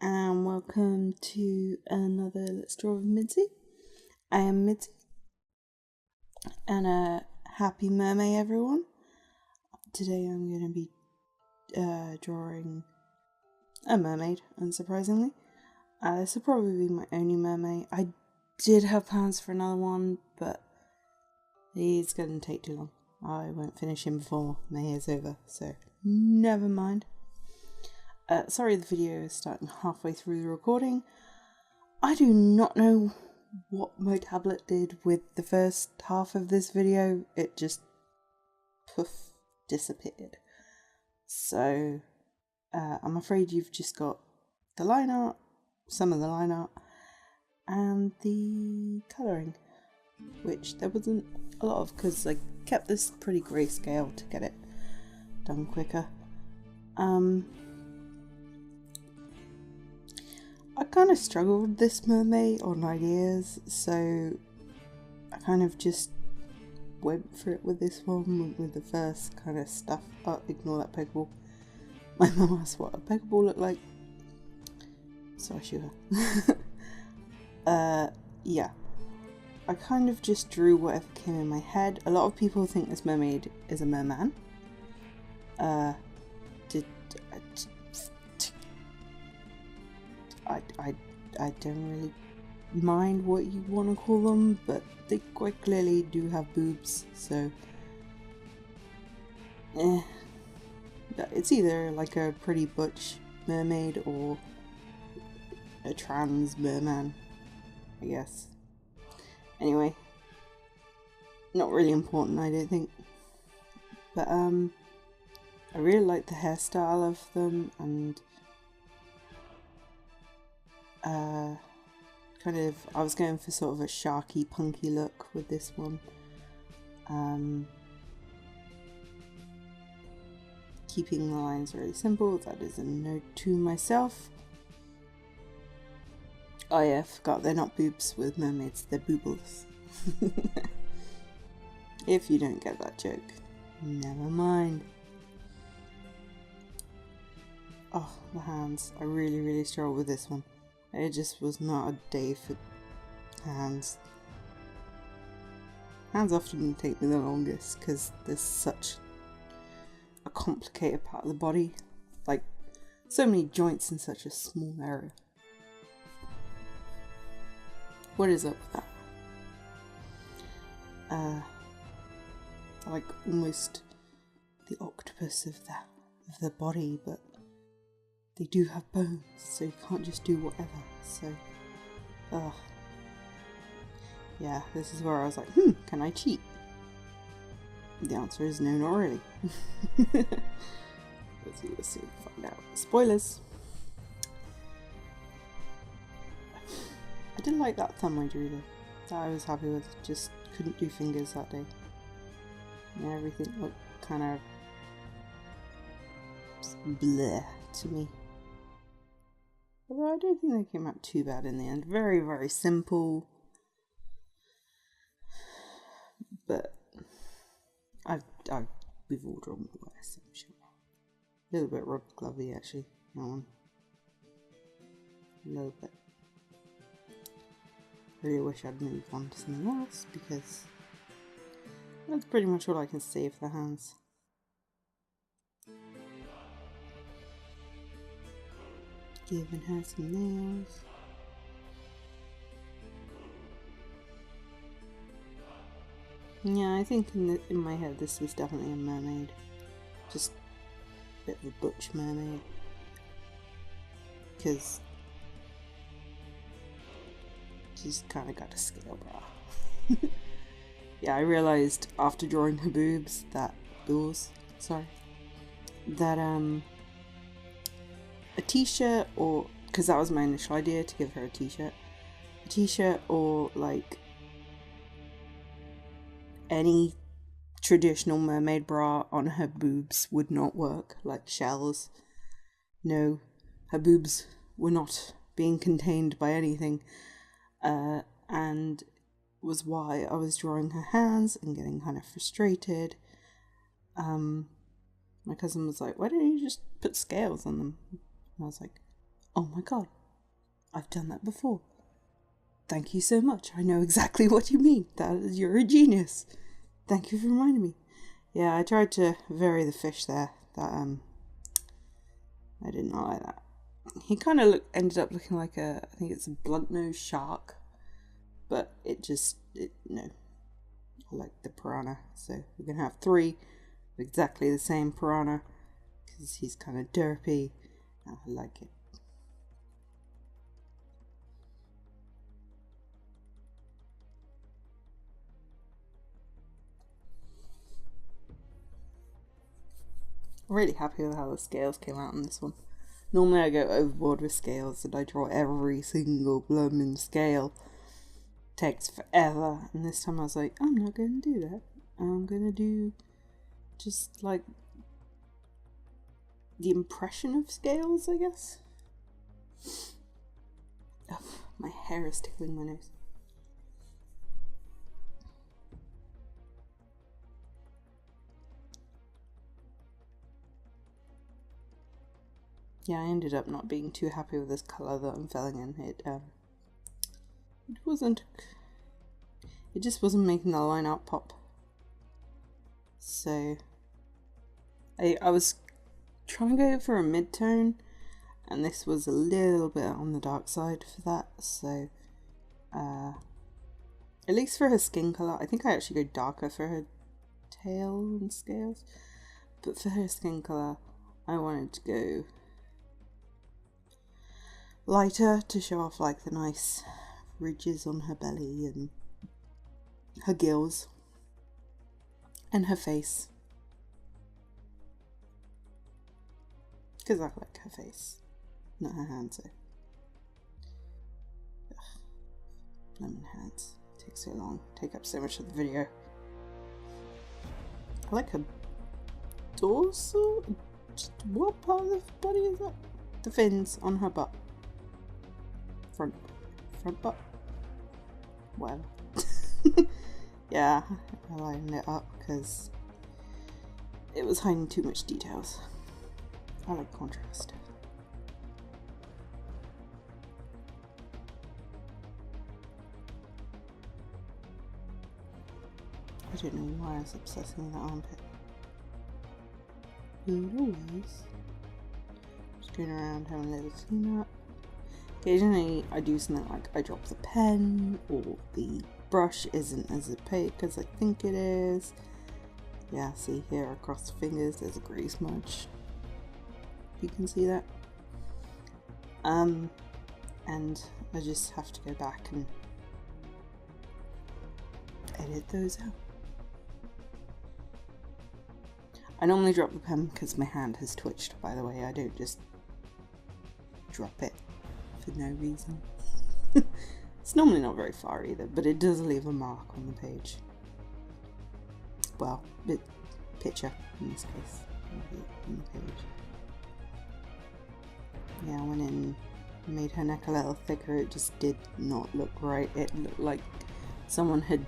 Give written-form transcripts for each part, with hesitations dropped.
and welcome to another Let's Draw with Midsea. I am Midsea, and happy Mermay everyone. Today I'm going to be drawing a mermaid, unsurprisingly. This will probably be my only mermaid. I did have plans for another one, but he's going to take too long. I won't finish him before May is over, so never mind. Sorry the video is starting halfway through the recording. I do not know what my tablet did with the first half of this video. It just poof, disappeared. So I'm afraid you've just got the line art, some of the line art, and the colouring, which there wasn't a lot of because I kept this pretty grayscale to get it done quicker. I kind of struggled with this mermaid on ideas, so I kind of just went for it with this one, with the first kind of stuff. Oh, ignore that Pokeball. My mum asked what a Pokeball looked like, so I shoot her. Yeah. I kind of just drew whatever came in my head. A lot of people think this mermaid is a merman. I don't really mind what you want to call them, but they quite clearly do have boobs, so it's either like a pretty butch mermaid or a trans merman, I guess. Anyway, not really important, I don't think, but I really like the hairstyle of them, and I was going for sort of a sharky, punky look with this one. Keeping the lines really simple, that is a note to myself. Oh yeah, I forgot, they're not boobs with mermaids, they're boobles. If you don't get that joke, never mind. Oh, the hands. I really struggled with this one. It just was not a day for hands. Hands often take me the longest because there's such a complicated part of the body. Like, so many joints in such a small area. What is up with that? Like almost the octopus of the body, but they do have bones, so you can't just do whatever, so, yeah, this is where I was like, can I cheat? The answer is no, not really. Let's see, find out. Spoilers! I didn't like that thumb I drew though. That I was happy with, just couldn't do fingers that day. Yeah, everything looked kind of bleh to me. Although I don't think they came out too bad in the end. Very simple. But we've all drawn worse, I'm sure. A little bit rubber glovey actually, that one. A little bit. Really wish I'd moved on to something else because that's pretty much all I can say for the hands. Giving her some nails. Yeah, I think in my head this was definitely a mermaid. Just a bit of a butch mermaid. Because she's kind of got a scale bra. Yeah, I realised after drawing her boobs that a t-shirt, or because that was my initial idea, to give her a t-shirt or like any traditional mermaid bra on her boobs would not work, like shells. No, her boobs were not being contained by anything, and was why I was drawing her hands and getting kind of frustrated. My cousin was like, why don't you just put scales on them? And I was like, Oh my god, I've done that before. Thank you so much. I know exactly what you mean. You're a genius. Thank you for reminding me. Yeah, I tried to vary the fish there. I did not like that. He kind of ended up looking like I think it's a blunt-nosed shark. But no. I like the piranha. So we're going to have 3 of exactly the same piranha. Because he's kind of derpy. I like it. I'm really happy with how the scales came out on this one. Normally I go overboard with scales and I draw every single blooming scale. Takes forever, and this time I was like, I'm not going to do that. I'm going to do just like the impression of scales, I guess. Ugh, my hair is tickling my nose. Yeah, I ended up not being too happy with this colour that I'm filling in. It just wasn't making the line art pop. So I was trying to go for a mid-tone, and this was a little bit on the dark side for that. So at least for her skin colour, I think I actually go darker for her tail and scales, but for her skin colour I wanted to go lighter to show off like the nice ridges on her belly and her gills and her face, because I like her face, not her hands. So lemon hands take so long, take up so much of the video. I like her dorsal. What part of the body is that? The fins on her butt. Front butt. Whatever. Yeah, I lined it up because it was hiding too much details. I like contrast. I don't know why I was obsessing with that armpit. Always. Just going around having a little clean up. Occasionally I do something like I drop the pen, or the brush isn't as opaque as I think it is. Yeah, see here across the fingers there's a grey smudge. You can see that. And I just have to go back and edit those out. I normally drop the pen because my hand has twitched, by the way. I don't just drop it for no reason. It's normally not very far either, but it does leave a mark on the page. Well, picture in this case, on the page. Yeah, I went in, made her neck a little thicker. It just did not look right. It looked like someone had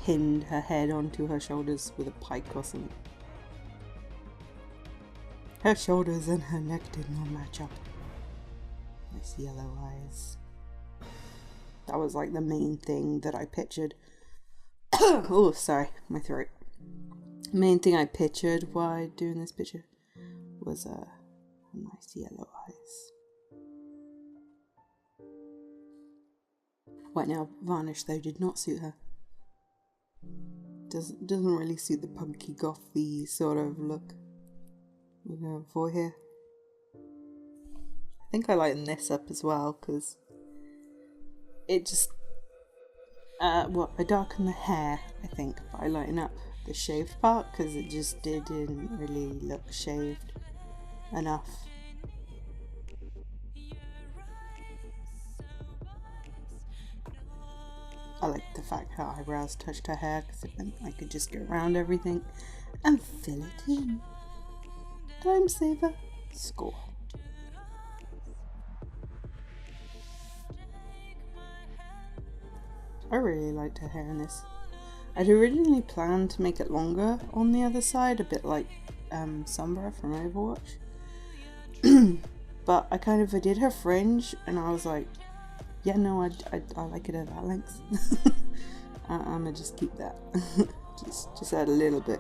pinned her head onto her shoulders with a pike or something. Her shoulders and her neck did not match up. Nice yellow eyes. That was like the main thing that I pictured. Oh, sorry, my throat. Main thing I pictured while doing this picture was nice yellow eyes. White nail varnish though did not suit her. Doesn't really suit the punky gothy sort of look we're going for here. I think I lighten this up as well because it just I darken the hair, I think, but I lighten up the shaved part because it just didn't really look shaved enough. I like the fact her eyebrows touched her hair because it meant I could just go around everything and fill it in. Time saver. Score. I really liked her hair in this. I'd originally planned to make it longer on the other side, a bit like Sombra from Overwatch. But I did her fringe and I was like, yeah, no, I like it at that length. I'm gonna just keep that. just add a little bit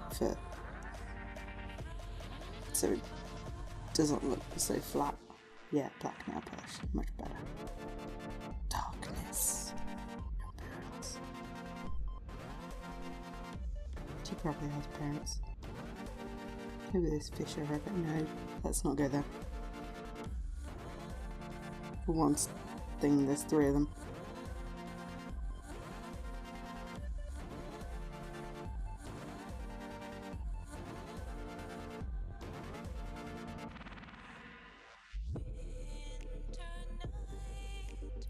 so it doesn't look so flat. Yeah, black nail polish, much better. Darkness. No parents. She probably has parents. Maybe this fish over there. No, let's not go there. For one thing, there's 3 of them.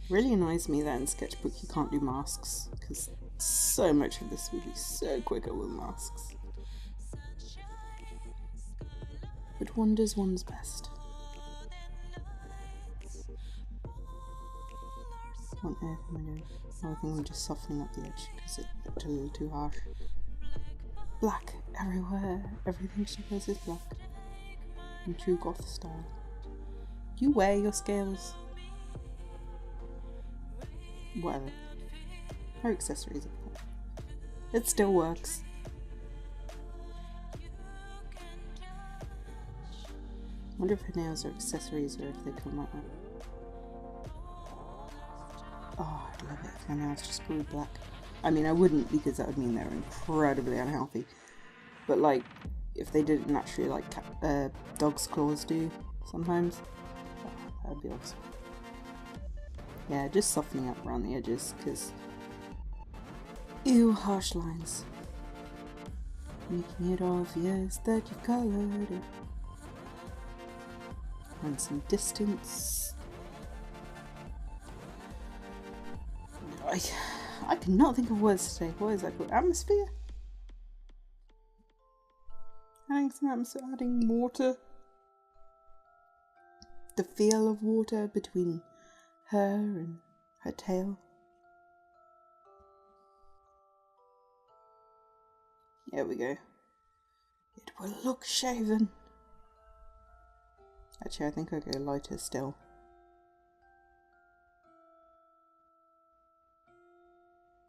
Really annoys me that in Sketchbook you can't do masks, because so much of this would be so quicker with masks. But one does one's best. What on earth am I doing? Oh, I think I'm just softening up the edge because it looked a little too harsh. Black everywhere. Everything she does is black. In true goth style. You wear your scales. Whatever. Her accessories are black. It still works. I wonder if her nails are accessories or if they come like that. Oh, I'd love it if her nails just grew black. I mean, I wouldn't, because that would mean they're incredibly unhealthy. But like, if they did it naturally like dog's claws do sometimes, that'd be awesome. Yeah, just softening up around the edges, because ew, harsh lines. Making it obvious that you've coloured it. And some distance. I cannot think of words today. What is that called? Atmosphere? Adding some atmosphere, adding water. The feel of water between her and her tail. There we go. It will look shaven. Actually, I think I'll go lighter still.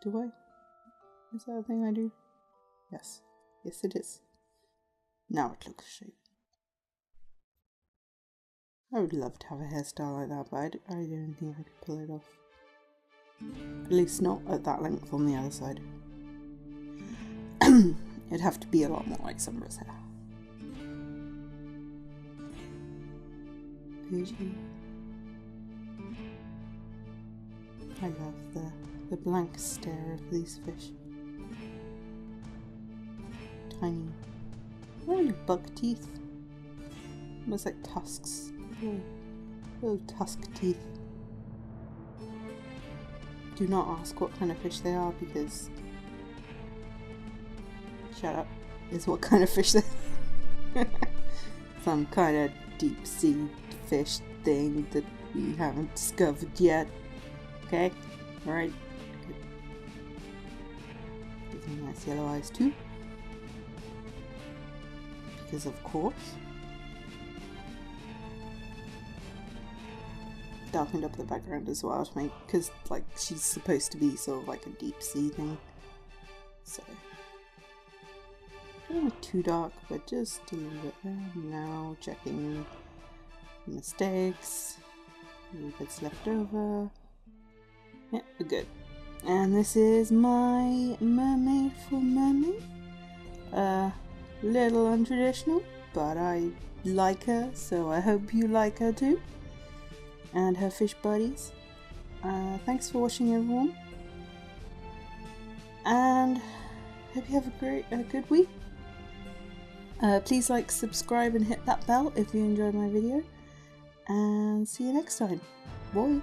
Do I? Is that a thing I do? Yes. Yes, it is. Now it looks shaven. I would love to have a hairstyle like that, but I don't think I could pull it off. At least not at that length on the other side. It'd have to be a lot more like Summer's hair. Bougie. I love the blank stare of these fish. Tiny, really bug teeth. Almost like tusks. Little tusk teeth. Do not ask what kind of fish they are, because shut up is what kind of fish they are. Some kind of deep sea fish thing that we haven't discovered yet. Okay? Alright. Give them nice yellow eyes too. Because of course. Darkened up the background as well to make, because like she's supposed to be sort of like a deep sea thing. So I don't want too dark, but just a little bit there. Now checking mistakes. Any bits left over. Yeah, we're good. And this is my mermaid for mermaid. Little untraditional, but I like her, so I hope you like her too. And her fish buddies. Thanks for watching, everyone. And hope you have a good week. Please like, subscribe, and hit that bell if you enjoyed my video. And see you next time. Bye.